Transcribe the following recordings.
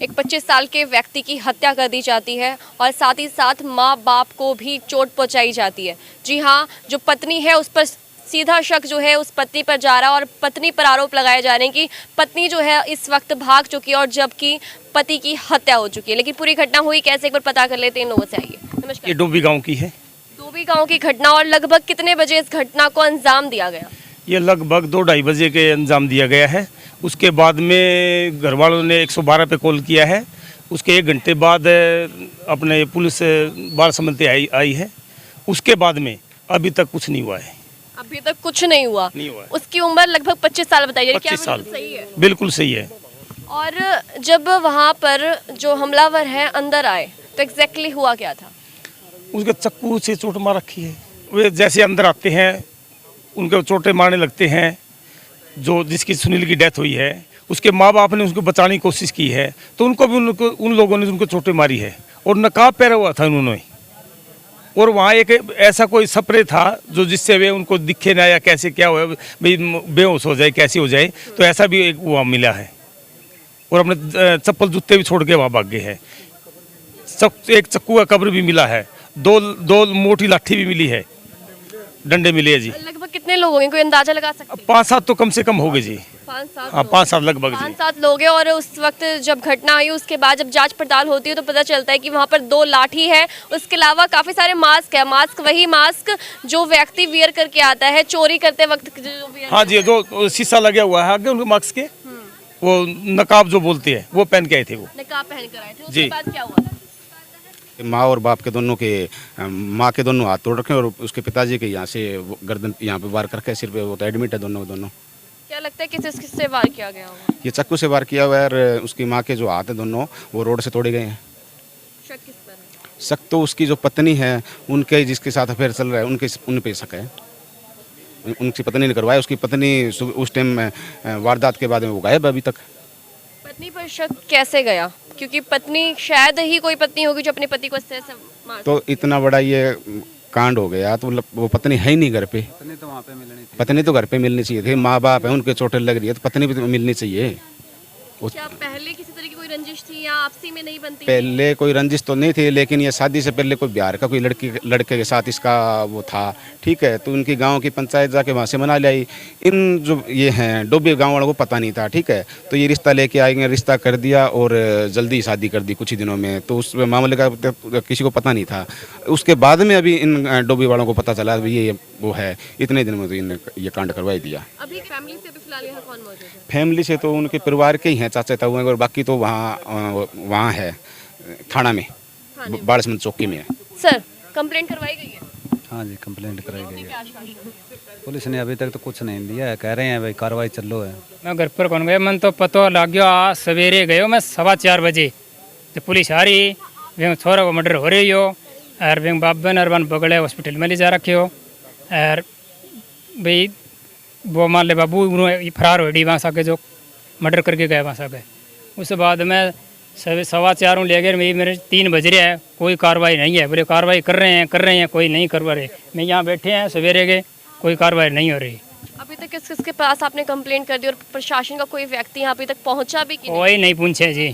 एक 25 साल के व्यक्ति की हत्या कर दी जाती है और साथ ही साथ माँ बाप को भी चोट पहुंचाई जाती है। जी हाँ, जो पत्नी है उस पर सीधा शक जो है उस पत्नी पर जा रहा है और पत्नी पर आरोप लगाए जा रहे हैं कि पत्नी जो है इस वक्त भाग चुकी है और जबकि पति की हत्या हो चुकी है। लेकिन पूरी घटना हुई कैसे, एक बार पता कर लेते हैं इन लोगों से। आइए। ये नमस्कार। डोबी गांव की है। धोबी गांव की घटना, और लगभग कितने बजे इस घटना को अंजाम दिया गया? ये लगभग 2-2:30 बजे के अंजाम दिया गया है। उसके बाद में घर वालों ने 112 पे कॉल किया है। उसके 1 घंटे बाद अपने पुलिस बाल समझते आई है। उसके बाद में अभी तक कुछ नहीं हुआ है। अभी तक कुछ नहीं हुआ। है। उसकी उम्र लगभग 25 साल बताई जा रही है। क्या 25 साल बिल्कुल सही है? बिल्कुल सही है। और जब वहाँ पर जो हमलावर हैं अंदर आए तो एग्जैक्टली हुआ क्या था? उसके चक्कू से चोट मार रखी है। वे जैसे अंदर आते हैं उनको चोटें मारने लगते हैं। जो जिसकी सुनील की डेथ हुई है उसके माँ बाप ने उसको बचाने की कोशिश की है तो उनको भी उन लोगों ने उनको चोटें मारी है और नकाब पहना हुआ था उन्होंने। और वहाँ एक ऐसा कोई स्प्रे था जो जिससे वे उनको दिखे ना या कैसे क्या हुआ भाई बेहोश हो जाए कैसे हो जाए, तो ऐसा भी एक वहाँ मिला है। और अपने चप्पल जूते भी छोड़ के वहाँ भाग गए हैं। एक चक्कू का कब्र भी मिला है। दो मोटी लाठी भी मिली है, डंडे मिले हैं जी। लगभग कितने लोग होंगे, कोई अंदाजा लगा सकते हैं? 5-7 तो कम से कम हो गए जी। 5-7 हाँ, 5-7 लगभग जी। 5-7 लोग हैं। और उस वक्त जब घटना आई उसके बाद जब जांच पड़ताल होती है तो पता चलता है कि वहाँ पर 2 लाठी है। उसके अलावा काफी सारे मास्क है। मास्क वही मास्क जो व्यक्ति वियर करके आता है चोरी करते वक्त जो वियर। हाँ जी, जो शीशा लगा हुआ है आगे उनके मास्क के, वो नकाब जो बोलते हैं वो पहन के आए थे। वो नकाब पहन कर आए थे। उसके जी। बाद क्या हुआ? माँ और बाप के दोनों के माँ के दोनों हाथ तोड़ रखे और उसके पिताजी के यहाँ से गर्दन यहाँ पे वार करके सिर पे वो तो एडमिट है दोनों। क्या लगता है किससे वार किया गया होगा? ये चाकू से वार किया हुआ है और उसकी माँ के जो हाथ है दोनों वो रोड से तोड़े गए हैं। शक किस पर है? शक तो उसकी जो पत्नी है उनके जिसके साथ अफेयर चल रहा है उन पे शक है। उनकी पत्नी ने करवाया। उसकी पत्नी उस टाइम वारदात के बाद में वो गायब है अभी तक। पत्नी पर शक कैसे गया? क्योंकि पत्नी शायद ही कोई पत्नी होगी जो अपने पति को इस तरह से मार। तो इतना बड़ा ये कांड हो गया तो वो पत्नी है ही नहीं घर पे। पत्नी तो वहाँ पे मिलनी चाहिए। पत्नी तो घर पे मिलनी चाहिए थी। माँ बाप है उनके चोटें लग रही है तो पत्नी भी तो मिलनी चाहिए। क्या पहले किसी तरह की कोई रंजिश थी या आपसी में नहीं बनती? पहले कोई रंजिश तो नहीं थी लेकिन ये शादी से पहले कोई बिहार का कोई लड़के के साथ इसका वो था। ठीक है, तो उनकी गांव की पंचायत जाके वहाँ से मना लाई। इन जो ये हैं डोबे गांव वालों को पता नहीं था। ठीक है, तो ये रिश्ता लेके आएंगे, रिश्ता कर दिया और जल्दी शादी कर दी कुछ ही दिनों में। तो उस मामले का किसी को पता नहीं था। उसके बाद में अभी इन डोबे वालों को पता चला ये वो है। इतने दिन में तो इन्हें ये कांड करवा ही दिया। अभी फैमिली से अभी फिलहाल यहाँ कौन मौजूद है? फैमिली से तो उनके परिवार के ही हैं, चाचा ताऊ हैं, और बाकी तो वहाँ है थाना में, बाड़समंद चौकी में है। सर, कंप्लेंट करवाई गई है? हाँ जी, कंप्लेंट कराई गई है। क्या आश्वासन? पुलिस ने अभी तक तो कुछ नहीं दिया है। कह रहे हैं भाई कार्रवाई चलो है। मैं घर पर कौन गया, मन तो पता लग गया। आज सवेरे गयो मैं 4:15 बजे तो पुलिस आ रही, वे छोरा को मर्डर हो रही हो और वे बाबन और बन बगड़े हॉस्पिटल में ले जा रखे हो। और भाई वो मान ले बाबू फरार हो डी वहाँ से जो मर्डर करके गए वहाँ से। उसके बाद मैं 4:15 ले गए, मेरे 3 बज रहे हैं, कोई कार्रवाई नहीं है। बोले कार्रवाई कर रहे हैं, कोई नहीं करवा रहे। मैं यहाँ बैठे हैं सवेरे गए, कोई कार्रवाई नहीं हो रही। अभी तक किस किसके पास आपने कंप्लेंट कर दी और प्रशासन का कोई व्यक्ति यहाँ अभी तक पहुँचा भी कि नहीं? कोई नहीं पूछे जी।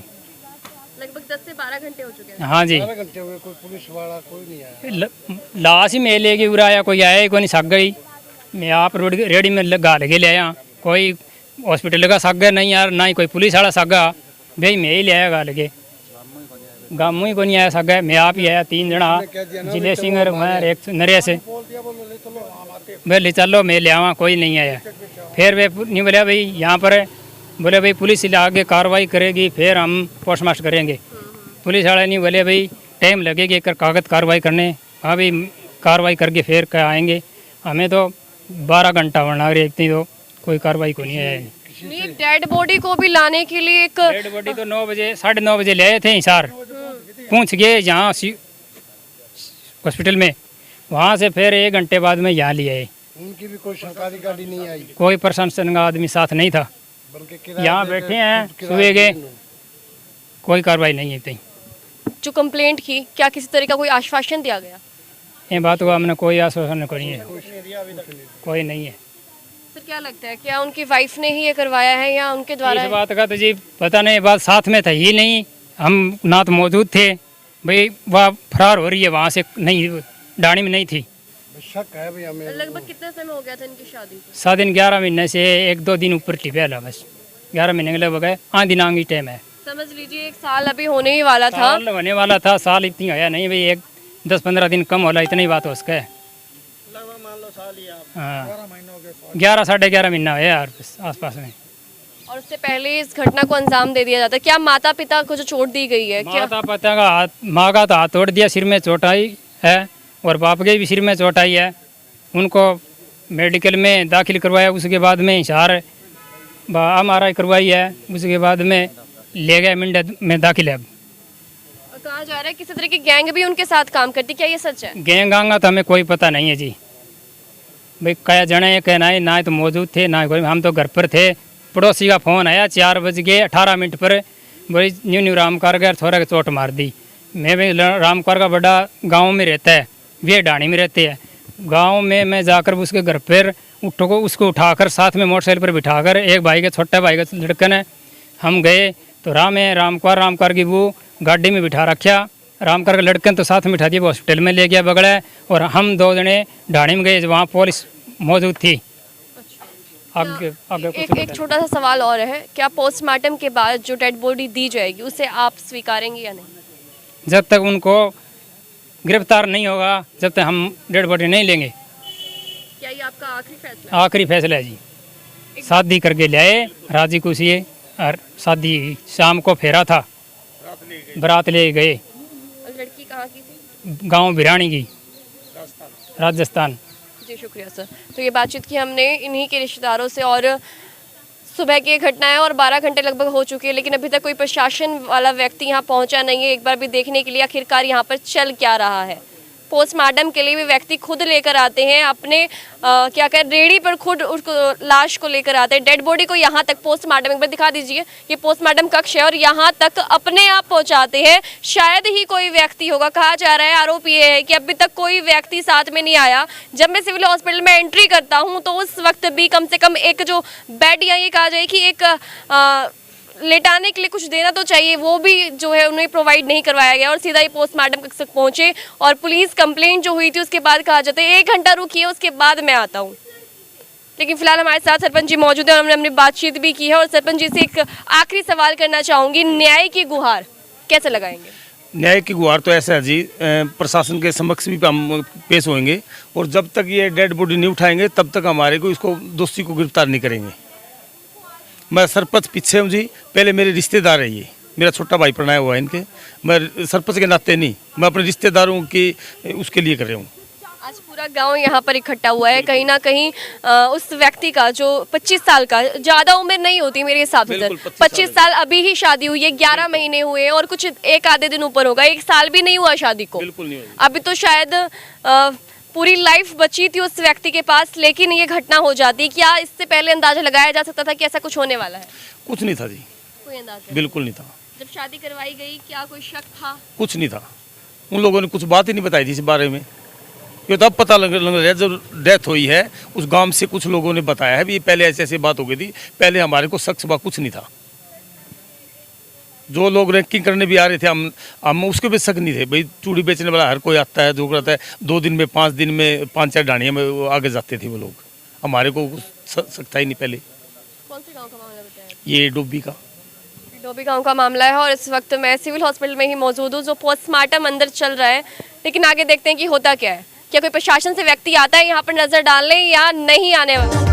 लगभग 10 से 12 घंटे हो चुके हैं। हाँ जी, 12 घंटे हो गए, कोई पुलिस वाला कोई नहीं आया। लाश ही मैं लेके उड़ा आया, कोई आया ही कोई नहीं सक गई। मैं आप रेडी में लगा लगे ले आया, कोई हॉस्पिटल का सक गया नहीं यार, ना ही कोई पुलिस वाला सका। भाई मैं ही ले आया गाल के, गामू ही को नहीं आया सका। मैं आप ही आया, 3 जना जिले सिंगर मैं एक नरे से भाई ले चलो मैं ले आवा, कोई नहीं आया। फिर वे नहीं बोला भाई यहाँ पर है, बोले भाई पुलिस आगे कार्रवाई करेगी फिर हम पोस्टमार्टम करेंगे। पुलिस वाले नहीं बोले भाई टाइम लगेगी एक कागज कार्रवाई करने। हाँ भाई कार्रवाई करके फिर क्या आएंगे। हमें तो 12 घंटा होना इतनी तो कोई कार्रवाई को नहीं आया। नहीं, डेड बॉडी को भी लाने के लिए एक डेड बॉडी तो 9 बजे 9:30 बजे ले आए थे हिसार, पूछ गए यहाँ हॉस्पिटल में। वहाँ से फिर 1 घंटे बाद में यहाँ ले आए। उनकी भी कोई सरकारी गाड़ी नहीं आई, कोई प्रशासन का आदमी साथ नहीं था। बल्कि यहाँ बैठे हैं, सुबह गए, कोई कार्रवाई नहीं है। इतनी जो कंप्लेंट की, क्या किसी तरह का कोई आश्वासन दिया गया? ये बात को हमने कोई आश्वासन नहीं है, कोई नहीं है। सर, क्या लगता है क्या उनकी वाइफ ने ही ये करवाया है या उनके द्वारा इस है? बात का तो जी पता नहीं, बात साथ में था ही नहीं, हम ना तो मौजूद थे, भाई वह फरार हो रही है वहाँ से, नहीं डाणी में नहीं थी। शक है भाई हमें। लगभग कितना समय हो गया था इनकी शादी को? 7 दिन 11 महीने से 1-2 दिन ऊपर थी पहला, बस 11 महीने के लगभग है। आधी नांगी टाइम है, समझ लीजिए 1 साल अभी होने ही वाला था। साल होने वाला था, साल इतनी आया नहीं भाई, 10-15 दिन कम होला, इतनी बात हो उसका है। हाँ 11 साढ़े 11 महीना है यार आसपास में। और उससे पहले इस घटना को अंजाम दे दिया जाता है। क्या माता पिता को जो चोट दी गई है, क्या माता पिता का हाथ, माँ का तो हाथ तोड़ दिया, सिर में चोट आई है, और बाप के भी सिर में चोट आई है। उनको मेडिकल में दाखिल करवाया, उसके बाद में हिसार MRI करवाई है, उसके बाद में ले गए मिंडा में दाखिल है। कहा जा रहा है किसी तरह की गैंग भी उनके साथ काम करती, क्या ये सच है? गैंग आंगा तो हमें कोई पता नहीं है जी, भाई क्या जने ये कहना है, ना तो मौजूद थे ना कोई, हम तो घर पर थे। पड़ोसी का फ़ोन आया 4:18 पर, बोली न्यू न्यू रामकार गए, थोड़ा चोट मार दी। मैं भी रामकार का बड़ा गांव में रहता है, वे डाणी में रहते हैं। गांव में मैं जाकर उसके घर पर उसको उठाकर साथ में मोटरसाइकिल पर बिठाकर, एक भाई के छोटे भाई का लड़कन है, हम गए तो रामकार की वो गाड़ी में बिठा रखा। रामकार का लड़कन तो साथ में बिठा दिया, हॉस्पिटल में ले गया बगड़ा, और हम 2 जने ढाणी में गए, वहाँ पुलिस मौजूद थी। आगे एक छोटा सा सवाल और है, क्या पोस्टमार्टम के बाद जो डेड बॉडी दी जाएगी उसे आप स्वीकारेंगे या नहीं? जब तक उनको गिरफ्तार नहीं होगा, जब तक हम डेड बॉडी नहीं लेंगे। क्या ये आपका आखिरी फैसला है? आखिरी फैसला है जी। शादी करके ले आए राजी खुशी, और शादी शाम को फेरा था, बारात ले गए। और लड़की कहाँ की थी? गांव भिरानी की, राजस्थान। जी शुक्रिया सर। तो ये बातचीत की हमने इन्हीं के रिश्तेदारों से, और सुबह की ये घटना है और 12 घंटे लगभग हो चुके हैं, लेकिन अभी तक कोई प्रशासन वाला व्यक्ति यहाँ पहुँचा नहीं है एक बार भी देखने के लिए आखिरकार यहाँ पर चल क्या रहा है। पोस्टमार्टम के लिए भी व्यक्ति खुद लेकर आते हैं अपने क्या कहें, रेडी पर खुद उसको लाश को लेकर आते हैं, डेड बॉडी को यहाँ तक पोस्टमार्टम, एक बार दिखा दीजिए, ये पोस्टमार्टम कक्ष है, और यहाँ तक अपने आप पहुँचाते हैं। शायद ही कोई व्यक्ति होगा, कहा जा रहा है, आरोप ये है कि अभी तक कोई व्यक्ति साथ में नहीं आया। जब मैं सिविल हॉस्पिटल में एंट्री करता हूँ तो उस वक्त भी कम से कम एक जो बेड, या ये कहा जाए कि एक लेटाने के लिए कुछ देना तो चाहिए, वो भी जो है उन्हें प्रोवाइड नहीं करवाया गया, और सीधा ही पोस्टमार्टम तक पहुंचे। और पुलिस कंप्लेंट जो हुई थी उसके बाद कहा जाता है 1 घंटा रुकिए, उसके बाद मैं आता हूं। लेकिन फिलहाल हमारे साथ सरपंच जी मौजूद है और हमने अपनी बातचीत भी की है, और सरपंच जी से एक आखिरी सवाल करना चाहूँगी, न्याय की गुहार कैसे लगाएंगे? न्याय की गुहार तो ऐसा है जी, प्रशासन के समक्ष भी हम पेश होंगे, और जब तक ये डेड बॉडी नहीं उठाएंगे तब तक हमारे को इसको दोषी को गिरफ्तार नहीं करेंगे। मैं सरपंच पीछे हूँ जी, पहले मेरे रिश्तेदार है, ये मेरा छोटा भाई पढ़ाया हुआ है इनके, मैं सरपंच के नाते नहीं, मैं अपने रिश्तेदारों की उसके लिए कर रहा हूँ। आज पूरा गांव यहाँ पर इकट्ठा हुआ है, कहीं ना कहीं उस व्यक्ति का जो 25 साल का, ज़्यादा उम्र नहीं होती मेरे हिसाब से, 25 साल अभी ही शादी हुई है, 11 महीने हुए हैं, और कुछ 1 आधे दिन ऊपर होगा, 1 साल भी नहीं हुआ शादी को। बिल्कुल नहीं हुआ। अभी तो शायद पूरी लाइफ बची थी उस व्यक्ति के पास, लेकिन ये घटना हो जाती। क्या इससे पहले अंदाजा लगाया जा सकता था कि ऐसा कुछ होने वाला है? कुछ नहीं था जी, कोई अंदाजा? बिल्कुल नहीं था। जब शादी करवाई गई क्या कोई शक था? कुछ नहीं था, उन लोगों ने कुछ बात ही नहीं बताई थी इस बारे में। ये तब पता लग रहा है जब डेथ हुई है, उस गांव से कुछ लोगों ने बताया है भी पहले ऐसी ऐसी बात हो गई थी, पहले हमारे को शक शुबा कुछ नहीं था। जो लोग रैंकिंग करने भी आ रहे थे, हम उसके भी शक नहीं थे, भाई चूड़ी बेचने वाला हर कोई आता है, जो करता है, 2 दिन में 5 दिन में 5-4 डाणियाँ में वो आगे जाते थे वो लोग, हमारे को शक था ही नहीं पहले। कौन से गाँव का मामला बताया? ये डोबी का गांव का मामला है, और इस वक्त मैं सिविल हॉस्पिटल में ही मौजूद हूँ, जो पोस्टमार्टम अंदर चल रहा है, लेकिन आगे देखते हैं कि होता क्या है। क्या कोई प्रशासन से व्यक्ति आता है यहाँ पर नजर डालने, या नहीं आने वाला?